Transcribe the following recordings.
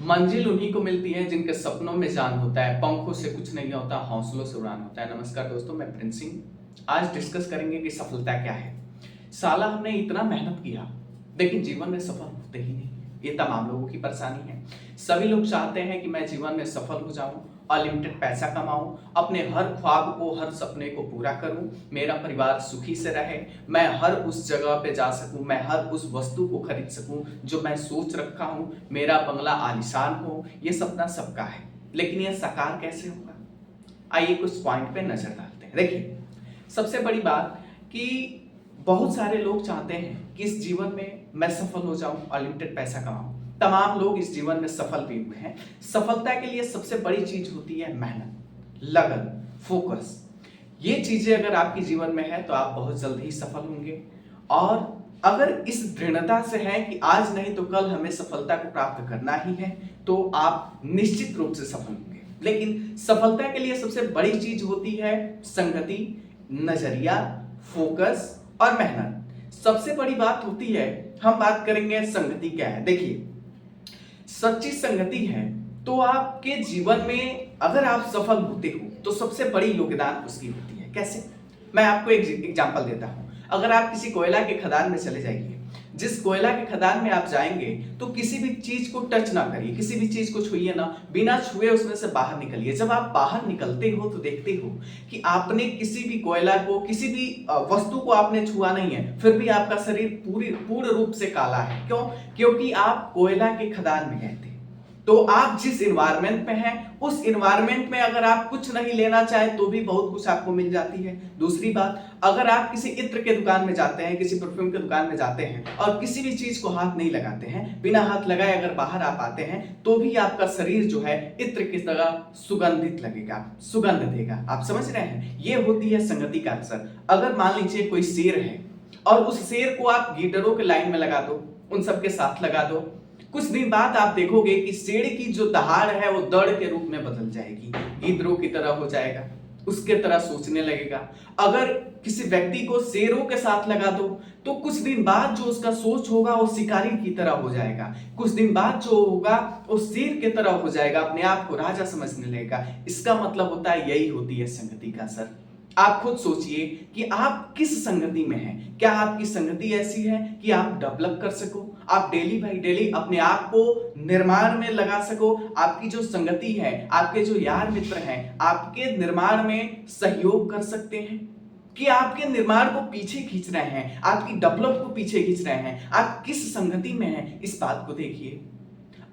मंजिल उन्हीं को मिलती है जिनके सपनों में जान होता है, पंखों से कुछ नहीं होता, हौसलों से उड़ान होता है। नमस्कार दोस्तों, मैं प्रिंस सिंह। आज डिस्कस करेंगे कि सफलता क्या है। साला हमने इतना मेहनत किया, लेकिन जीवन में सफल होते ही नहीं। ये तमाम लोगों की परेशानी है। सभी लोग चाहते हैं कि मैं जीवन में सफल हो जाऊं, अनलिमिटेड पैसा कमाऊं, अपने हर ख्वाब को, हर सपने को पूरा करूं, मेरा परिवार सुखी से रहे, मैं हर उस जगह पे जा सकूं, मैं हर उस वस्तु को खरीद सकूं जो मैं सोच रखा हूं, मेरा बंगला आलीशान हो। ये सपना सबका है, लेकिन यह साकार कैसे होगा? आइए कुछ पॉइंट पे नजर डालते हैं। देखिए, सबसे बड़ी बात कि बहुत सारे लोग चाहते हैं कि इस जीवन में मैं सफल हो जाऊं, अनलिमिटेड पैसा कमाऊं। तमाम लोग इस जीवन में सफल भी हुए हैं। सफलता के लिए सबसे बड़ी चीज होती है मेहनत, लगन, फोकस। ये चीजें अगर आपके जीवन में है तो आप बहुत जल्द ही सफल होंगे। और अगर इस दृढ़ता से है कि आज नहीं तो कल हमें सफलता को प्राप्त करना ही है, तो आप निश्चित रूप से सफल होंगे। लेकिन सफलता के लिए सबसे बड़ी चीज होती है संगति, नजरिया, फोकस और मेहनत। सबसे बड़ी बात होती है, हम बात करेंगे संगति क्या है। देखिए, सच्ची संगति है तो आपके जीवन में अगर आप सफल होते हो तो सबसे बड़ी योगदान उसकी होती है। कैसे? मैं आपको एक एग्जांपल देता हूं। अगर आप किसी कोयला के खदान में चले जाइए, जिस कोयला के खदान में आप जाएंगे तो किसी भी चीज को टच ना करिए, किसी भी चीज को छुइए ना, बिना छुए उसमें से बाहर निकलिए। जब आप बाहर निकलते हो तो देखते हो कि आपने किसी भी कोयला को, किसी भी वस्तु को आपने छुआ नहीं है, फिर भी आपका शरीर पूर्ण रूप से काला है। क्यों? क्योंकि आप कोयला के खदान में गए थे। तो आप जिस इन्वायरमेंट में हैं, उस इन्वायरमेंट में अगर आप कुछ नहीं लेना चाहे तो भी बहुत कुछ आपको मिल जाती है। दूसरी बात, अगर आप किसी इत्र के दुकान में जाते हैं, किसी परफ्यूम के दुकान में जाते हैं और किसी भी चीज को हाथ नहीं लगाते हैं, बिना हाथ लगाए अगर बाहर आप आते हैं तो भी आपका शरीर जो है इत्र की तरह सुगंधित लगेगा, सुगंध देगा। आप समझ रहे हैं? ये होती है संगति का असर। अगर मान लीजिए कोई शेर है और उस शेर को आप गिद्धड़ों के लाइन में लगा दो, उन सबके साथ लगा दो, कुछ दिन बाद आप देखोगे कि शेर की जो दहाड़ है वो दड़ के रूप में बदल जाएगी, गिद्धड़ों की तरह हो जाएगा, उसके तरह सोचने लगेगा। अगर किसी व्यक्ति को शेरों के साथ लगा दो तो कुछ दिन बाद जो उसका सोच होगा वो शिकारी की तरह हो जाएगा, कुछ दिन बाद जो होगा वो शेर की तरह हो जाएगा, अपने आप को राजा समझने लगेगा। इसका मतलब होता है, यही होती है संगति का असर। आप खुद सोचिए कि आप किस संगति में हैं। क्या आपकी संगति ऐसी है कि आप डेवलप कर सको, आप डेली बाई डेली अपने आप को निर्माण में लगा सको? आपकी जो संगति है, आपके जो यार मित्र हैं, आपके निर्माण में सहयोग कर सकते हैं कि आपके निर्माण को पीछे खींच रहे हैं, आपकी डेवलप को पीछे खींच रहे हैं? आप किस संगति में हैं, इस बात को देखिए।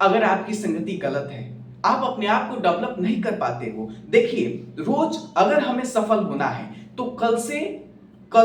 अगर आपकी संगति गलत है, आप अपने आप को डेवलप नहीं कर पाते हो। देखिए, रोज अगर हमें सफल होना है तो कल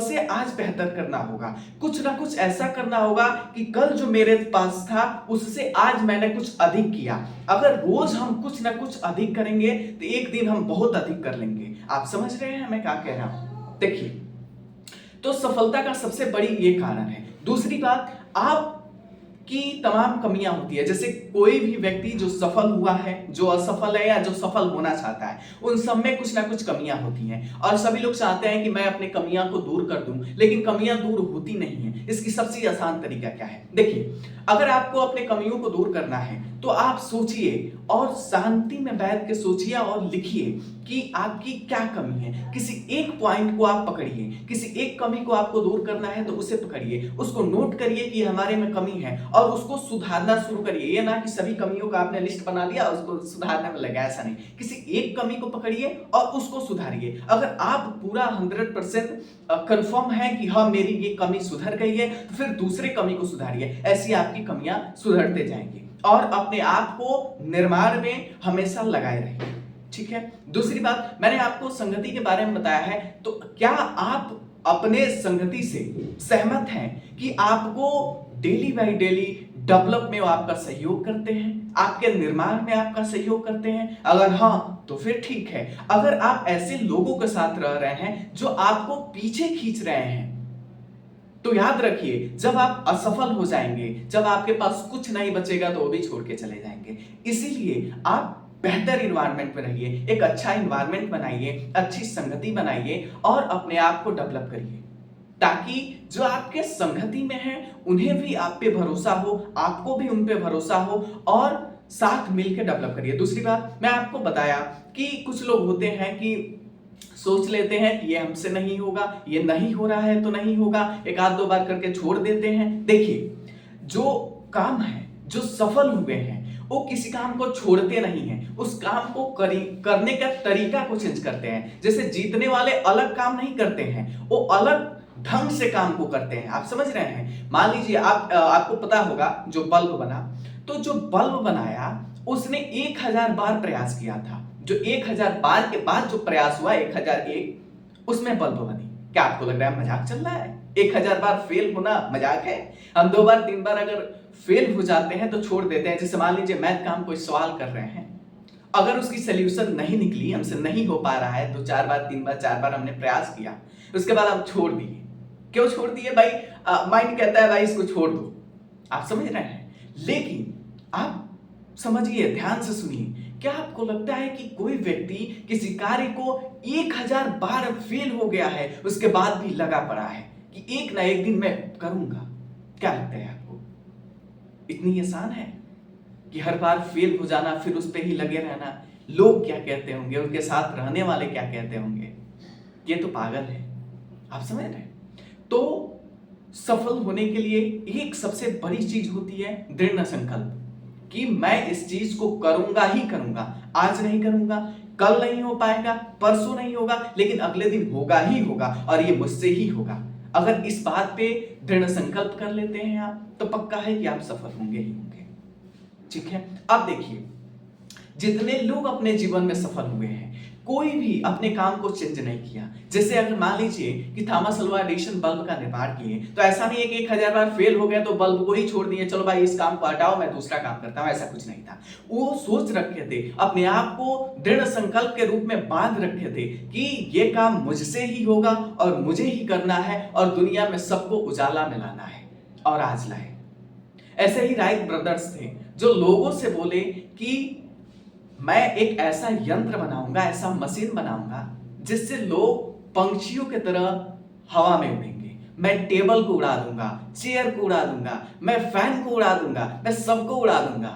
से आज बेहतर करना होगा। कुछ ना कुछ ऐसा करना होगा कि कल जो मेरे पास था उससे आज मैंने कुछ अधिक किया। अगर रोज हम कुछ ना कुछ अधिक करेंगे तो एक दिन हम बहुत अधिक कर लेंगे। आप समझ रहे हैं मैं क्या कह रहा हूं? देखिए, तो सफलता का सबसे बड़ी ये कारण है। दूसरी बात, आप की तमाम कमियां होती है। जैसे कोई भी व्यक्ति जो सफल हुआ है, जो असफल है या जो सफल होना चाहता है, उन सब में कुछ ना कुछ कमियां होती हैं और सभी लोग चाहते हैं कि मैं अपनी कमियां को दूर कर दूं, लेकिन कमियां दूर होती नहीं है। इसकी सबसे आसान तरीका क्या है? देखिए, अगर आपको अपने कमियों को दूर करना है तो आप सोचिए और शांति में बैठ के सोचिए और लिखिए कि आपकी क्या कमी है। किसी एक पॉइंट को आप पकड़िए, किसी एक कमी को आपको दूर करना है तो उसे पकड़िए, उसको नोट करिए कि हमारे में कमी है और उसको सुधारना शुरू करिए। ये ना कि सभी कमियों का आपने लिस्ट बना लिया और उसको सुधारने में लगा, ऐसा नहीं। किसी एक कमी को पकड़िए और उसको सुधारिए। अगर आप पूरा 100% कंफर्म है कि हाँ मेरी ये कमी सुधर गई है, तो फिर दूसरे कमी को सुधारिए। ऐसी आपकी कमियां सुधरते जाएंगी और अपने आप को निर्माण में हमेशा लगाए रहिए। ठीक है? दूसरी बात, मैंने आपको संगति के बारे में बताया है, तो क्या आप अपने संगति से सहमत हैं कि आपको डेली बाई डेली डेवलप में वो आपका सहयोग करते हैं, आपके निर्माण में आपका सहयोग करते हैं? अगर हाँ तो फिर ठीक है। अगर आप ऐसे लोगों के साथ रह रहे हैं जो आपको पीछे खींच रहे हैं, तो याद रखिए, जब आप असफल हो जाएंगे, जब आपके पास कुछ नहीं बचेगा तो वो भी छोड़ के चले जाएंगे। इसीलिए आप बेहतर इन्वायरमेंट में रहिए, एक अच्छा इन्वायरमेंट बनाइए, अच्छी संगति बनाइए और अपने आप को डेवलप करिए, ताकि जो आपके संगति में है उन्हें भी आप पे भरोसा हो, आपको भी उन पे भरोसा हो और साथ मिलकर डेवलप करिए। दूसरी बात मैं आपको बताया कि कुछ लोग होते हैं कि सोच लेते हैं कि ये हमसे नहीं होगा, ये नहीं हो रहा है तो नहीं होगा, एक आध दो बार करके छोड़ देते हैं। देखिए, जो काम है, जो सफल हुए हैं, वो किसी काम को छोड़ते नहीं हैं, उस काम को करने का तरीका को चेंज करते हैं। जैसे जीतने वाले अलग काम नहीं करते हैं, वो अलग ढंग से काम को करते हैं। आप समझ रहे हैं? मान लीजिए आपको पता होगा जो बल्ब बना, तो जो बल्ब बनाया उसने 1000 बार प्रयास किया था। जो 1000 बार के बाद जो प्रयास हुआ 1001, उसमें बल्ब बनी। क्या आपको लग रहा है मजाक चल रहा है? 1000 बार फेल होना मजाक है? हम 2 बार 3 बार अगर फेल हो जाते हैं तो छोड़ देते हैं। जैसे मान लीजिए मैथ का हम कोई सवाल कर रहे हैं, अगर उसकी सोल्यूशन नहीं निकली, हमसे नहीं हो पा रहा है, तो 4 बार 3 बार 4 बार हमने प्रयास किया, उसके बाद हम छोड़ दिए। क्यों छोड़ दिए भाई? माइंड कहता है भाई इसको छोड़ दो। आप समझ रहे हैं? लेकिन आप समझिए, ध्यान से सुनिए, क्या आपको लगता है कि कोई व्यक्ति किसी कार्य को 1000 बार फेल हो गया है, उसके बाद भी लगा पड़ा है कि एक ना एक दिन मैं करूंगा? क्या लगता है आपको? इतनी आसान है कि हर बार फेल हो जाना, फिर उस पर ही लगे रहना? लोग क्या कहते होंगे, उनके साथ रहने वाले क्या कहते होंगे? ये तो पागल है। आप समझ रहे हैं? तो सफल होने के लिए एक सबसे बड़ी चीज होती है दृढ़ संकल्प, कि मैं इस चीज को करूंगा ही करूंगा। आज नहीं करूंगा, कल नहीं हो पाएगा, परसों नहीं होगा, लेकिन अगले दिन होगा ही होगा, और ये मुझसे ही होगा। अगर इस बात पे दृढ़ संकल्प कर लेते हैं आप, तो पक्का है कि आप सफल होंगे ही होंगे। ठीक है? अब देखिए, जितने लोग अपने जीवन में सफल हुए हैं, कोई भी अपने काम को चेंज नहीं किया। जैसे अगर मान लीजिए कि थॉमस अल्वा एडिसन बल्ब का निर्माण किए, तो ऐसा नहीं है कि 1000 बार फेल हो गया तो बल्ब को ही छोड़ दिए, चलो भाई इस काम को हटाओ, मैं दूसरा काम करता हूं। ऐसा कुछ नहीं था। वो सोच रखे थे, अपने आप को दृढ़ संकल्प के रूप में बांध रखे थे कि ये काम मुझसे ही होगा और मुझे ही करना है, और दुनिया में सबको उजाला में लाना है, और आज लाए। ऐसे ही राइट ब्रदर्स थे, जो लोगों से बोले कि मैं एक ऐसा यंत्र बनाऊंगा, ऐसा मशीन बनाऊंगा, जिससे लोग पंछियों की तरह हवा में उड़ेंगे। मैं टेबल को उड़ा दूंगा, चेयर को उड़ा दूंगा, मैं फैन को उड़ा दूंगा, मैं सबको उड़ा दूंगा।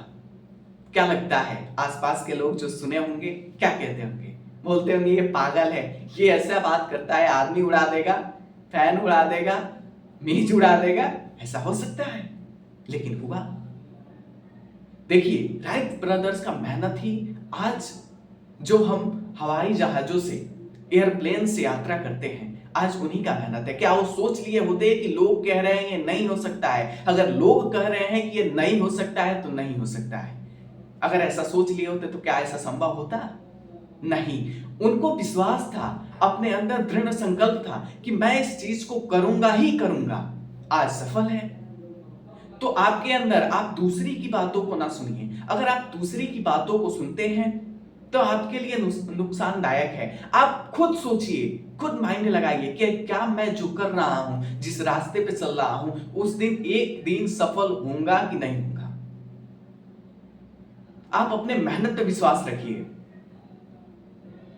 क्या लगता है आसपास के लोग जो सुने होंगे क्या कहते होंगे? बोलते होंगे ये पागल है, ये ऐसा बात करता है, आदमी उड़ा देगा, फैन उड़ा देगा, मेज उड़ा देगा। ऐसा हो सकता है? लेकिन हुआ। देखिए, राइट ब्रदर्स का मेहनत ही आज जो हम हवाई जहाजों से, एयरप्लेन से यात्रा करते हैं, आज उन्हीं का मेहनत है। क्या वो सोच लिए होते कि लोग कह रहे हैं ये नहीं हो सकता है? अगर लोग कह रहे हैं कि ये नहीं हो सकता है तो नहीं हो सकता है। अगर ऐसा सोच लिए होते तो क्या ऐसा संभव होता? नहीं। उनको विश्वास था, अपने अंदर दृढ़ संकल्प था कि मैं इस चीज को करूंगा ही करूंगा। आज सफल है। तो आपके अंदर, आप दूसरी की बातों को ना सुनिए। अगर आप दूसरी की बातों को सुनते हैं तो आपके लिए नुकसानदायक है। आप खुद सोचिए, खुद माइंड लगाइए कि क्या मैं जो कर रहा हूं, जिस रास्ते पे चल रहा हूं, उस दिन एक दिन सफल होऊंगा कि नहीं होऊंगा। आप अपने मेहनत पे विश्वास रखिए।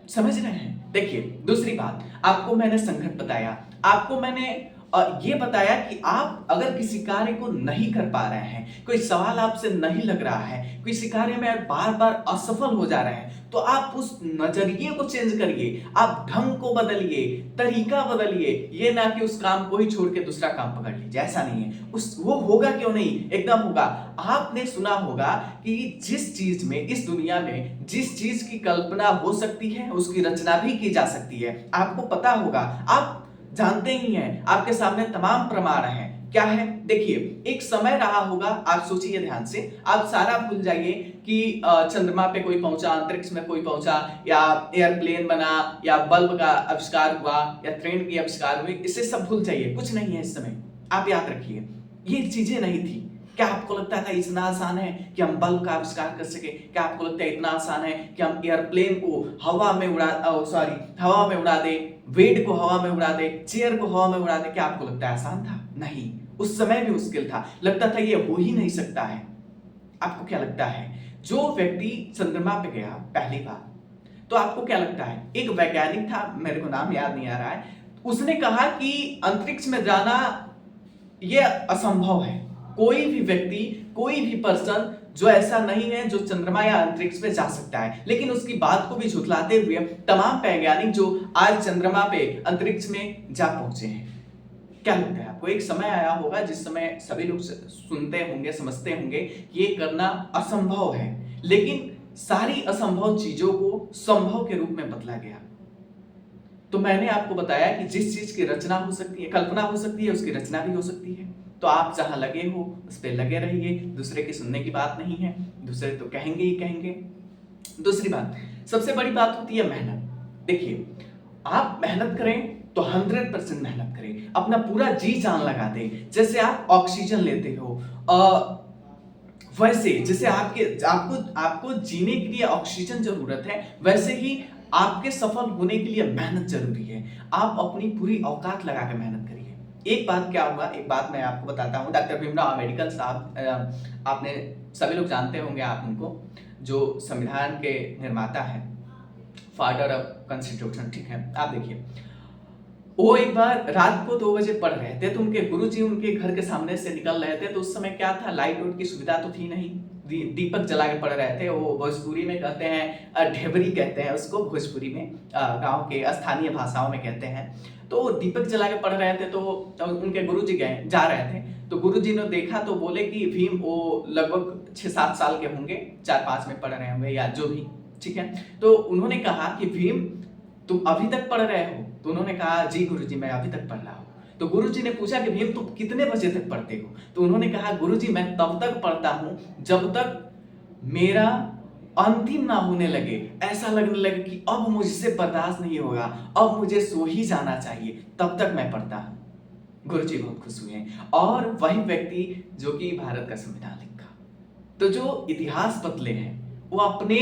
समझ रहे हैं? देखिए, दूसरी बात, आपको मैंने संघर्ष बताया, आपको मैंने ये बताया कि आप अगर किसी कार्य को नहीं कर पा रहे हैं, कोई सवाल आपसे नहीं लग रहा है, किसी कार्य में बार बार असफल हो जा रहे हैं, तो आप उस नजरिए को चेंज करिए, आप ढंग को बदलिए, तरीका बदलिए। ये ना कि उस काम को ही छोड़ के दूसरा काम पकड़ लीजिए, ऐसा नहीं है। वो होगा क्यों नहीं? एकदम होगा। आपने सुना होगा कि जिस चीज में, इस दुनिया में जिस चीज की कल्पना हो सकती है, उसकी रचना भी की जा सकती है। आपको पता होगा, आप जानते ही हैं, आपके सामने तमाम प्रमाण हैं। क्या है? देखिए, एक समय रहा होगा, आप सोचिए ध्यान से, आप सारा भूल जाइए कि चंद्रमा पे कोई पहुंचा, अंतरिक्ष में कोई पहुंचा, या एयरप्लेन बना, या बल्ब का आविष्कार हुआ, या ट्रेन की आविष्कार हुई। इसे सब भूल जाइए, कुछ नहीं है इस समय। आप याद रखिए, ये चीजें नहीं थी। क्या आपको लगता था इतना आसान है कि हम बल्ब का आविष्कार कर सके? क्या आपको लगता है इतना आसान है कि हम एयरप्लेन को हवा में उड़ा दे, वेट को हवा में उड़ा दे, चेयर को हवा में उड़ा दे? क्या आपको लगता है आसान था? नहीं। उस समय भी मुश्किल था, लगता था ये हो ही नहीं सकता है। आपको क्या लगता है, जो व्यक्ति चंद्रमा पे गया पहली बार, तो आपको क्या लगता है, एक वैज्ञानिक था, मेरे को नाम याद नहीं आ रहा है, उसने कहा कि अंतरिक्ष में जाना यह असंभव है। कोई भी व्यक्ति, कोई भी पर्सन जो ऐसा नहीं है जो चंद्रमा या अंतरिक्ष पे जा सकता है, लेकिन उसकी बात को भी झुठलाते हुए तमाम वैज्ञानिक जो आज चंद्रमा पे अंतरिक्ष में जा पहुंचे हैं। क्या लगता है आपको, एक समय आया होगा जिस समय सभी लोग सुनते होंगे, समझते होंगे कि ये करना असंभव है, लेकिन सारी असंभव चीजों को संभव के रूप में बदला गया। तो मैंने आपको बताया कि जिस चीज की रचना हो सकती है, कल्पना हो सकती है, उसकी रचना भी हो सकती है। तो आप जहां लगे हो उस पर लगे रहिए, दूसरे की सुनने की बात नहीं है, दूसरे तो कहेंगे ही कहेंगे। दूसरी बात, सबसे बड़ी बात होती है मेहनत। देखिए, आप मेहनत करें तो 100% मेहनत करें, अपना पूरा जी जान लगा दें। जैसे आप ऑक्सीजन लेते हो, वैसे जैसे आपको जीने के लिए ऑक्सीजन जरूरत है, वैसे ही आपके सफल होने के लिए मेहनत जरूरी है। आप अपनी पूरी औकात लगा के मेहनत करिए। एक बात क्या होगा, एक बात मैं आपको बताता हूँ। डॉक्टर भीमराव अम्बेडकर साहब, आपने सभी लोग जानते होंगे, आप उनको, जो संविधान के निर्माता है, फादर ऑफ कॉन्स्टिट्यूशन, ठीक है। आप देखिए, वो एक बार रात को 2 बजे पढ़ रहे थे, तो उनके गुरुजी उनके घर के सामने से निकल रहे थे। तो उस समय क्या था, लाइट वाइट की सुविधा तो थी नहीं, दीपक जला के पढ़ रहे थे। वो भोजपुरी में कहते हैं, ढेबरी कहते हैं उसको, भोजपुरी में, गांव के स्थानीय भाषाओं में कहते हैं। तो वो दीपक जला के पढ़ रहे थे, तो उनके गुरुजी गए, जा रहे थे, तो गुरुजी ने देखा तो बोले कि भीम, वो लगभग 6-7 साल के होंगे, 4-5 में पढ़ रहे होंगे या जो भी, ठीक है। तो उन्होंने कहा कि भीम, तुम अभी तक पढ़ रहे हो? तो उन्होंने कहा, जी गुरुजी, मैं अभी तक पढ़ रहा हूँ। तो गुरुजी ने पूछा कि भीम, तुम कितने बजे तक पढ़ते हो? तो उन्होंने कहा, गुरुजी, मैं तब तक पढ़ता हूँ जब तक मेरा अंतिम ना होने लगे, ऐसा लगने लगे कि अब मुझसे बर्दाश्त नहीं होगा, अब मुझे सो ही जाना चाहिए, तब तक मैं पढ़ता हूँ। गुरुजी बहुत खुश हुए। और वही व्यक्ति जो कि भारत का संविधान लिखा। तो जो इतिहास बदले हैं, वो अपने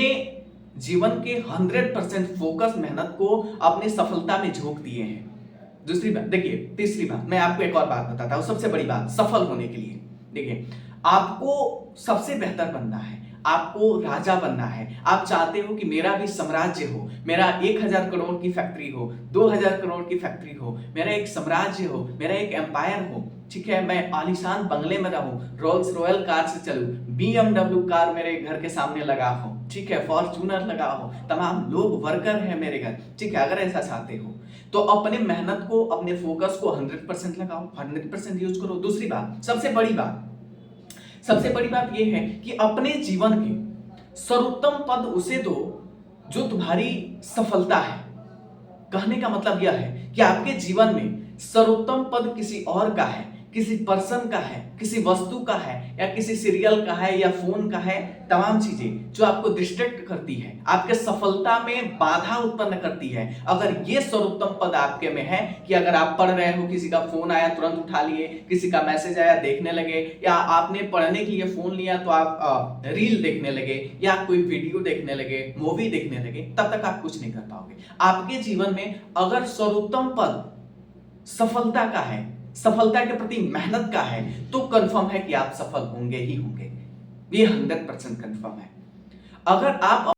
जीवन के 100% फोकस मेहनत को अपनी सफलता में झोंक दिए हैं। दूसरी बात देखिए, तीसरी बात मैं आपको एक और बात बताता हूं। सबसे बड़ी बात सफल होने के लिए, देखिए, आपको सबसे बेहतर बनना है, आपको राजा बनना है। आप चाहते हो कि मेरा भी साम्राज्य हो, मेरा 1000 करोड़ की फैक्ट्री हो, 2000 करोड़ की फैक्ट्री हो, मेरा एक साम्राज्य हो, मेरा एक एम्पायर हो, ठीक है। मैं आलीशान बंगले में रहूं, रोल्स रॉयल कार से चलूं, BMW कार मेरे घर के सामने लगा हो, ठीक है, फॉर्च्यूनर लगा हो, तमाम लोग वर्कर हैं मेरे घर, ठीक है। अगर ऐसा चाहते हो तो अपने मेहनत को, अपने फोकस को 100% लगाओ, 100% यूज करो। दूसरी बात, सबसे बड़ी बात यह है कि अपने जीवन के सर्वोत्तम पद उसे दो जो तुम्हारी सफलता है। कहने का मतलब यह है कि आपके जीवन में सर्वोत्तम पद किसी और का है, किसी पर्सन का है, किसी वस्तु का है, या किसी सीरियल का है, या फोन का है। तमाम चीजें जो आपको डिस्ट्रैक्ट करती है, आपके सफलता में बाधा उत्पन्न करती है। अगर ये सर्वोत्तम पद आपके में है कि अगर आप पढ़ रहे हो, किसी का फोन आया तुरंत उठा लिए, किसी का मैसेज आया देखने लगे, या आपने पढ़ने के लिए फोन लिया तो आप रील देखने लगे, या कोई वीडियो देखने लगे, मूवी देखने लगे, तब तक आप कुछ नहीं कर पाओगे। आपके जीवन में अगर सर्वोत्तम पद सफलता का है, सफलता के प्रति मेहनत का है, तो कंफर्म है कि आप सफल होंगे ही होंगे। ये 100% कंफर्म है। अगर आप